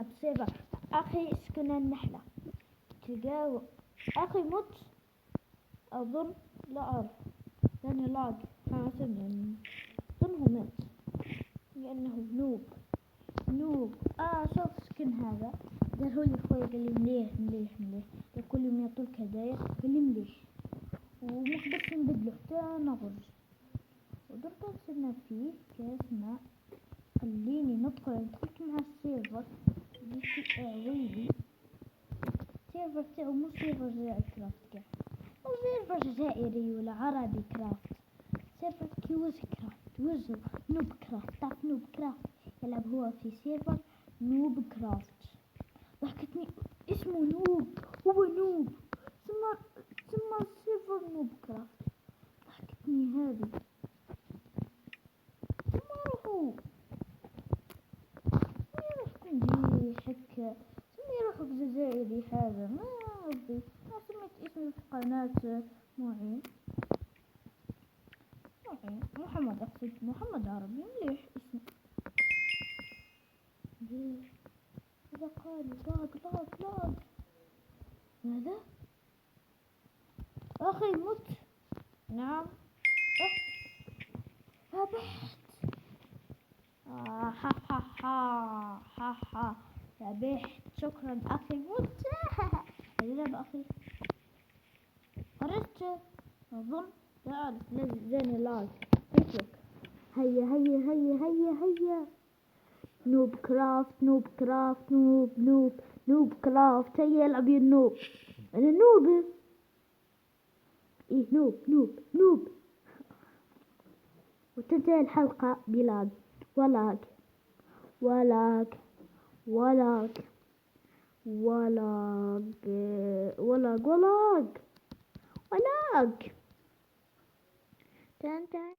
نلعب سيرفر. أخي اسكن النحلة تلقاه. أخي مت أظن، لا أعرف لأني لاج حاسب يعني أظنه مات لأنه نوب. شوف سكن هذا قاله لي خويا، قال لي مليح قال كل يوم يعطوك هدايا، قال لي مليح ومقدرش نبدلو حتى نغرز. ودرت صرنا فيه كاسمع خليني ندخل. دخلت مع السيرفر جيت ويلي السيرفر تاعو مو سيرفر جزائري كرافت كاع، مو سيرفر جزائري ولا عربي كرافت، سيرفر كي وز كرافت نوب كرافت. تعرف نوب كرافت يلعب هو في سيرفر نوب كرافت. ضحكتني اسمه نوب، هو نوب ثم سيرفر نوب كرافت. ضحكتني هذه. ثم روحوا دي حكا ثم يروحوا بجزائري هذا ما ربي. ما سميت اسمي في قناة معين محمد، أقصد محمد عربي مليح اسمه. إذا قال لاغ ماذا؟ أخي مت. نعم ربحت. ربحت شكرا أخي مت. اللعبة أخي خرجت أظن، لا أعرف لازم لايك فيسبوك. هيا نوب كرافت نوب كرافت. هيا العب يا النوب. أنا نوب. إيه نوب. وتنتهي الحلقة بلاج ولاج. تنتهي.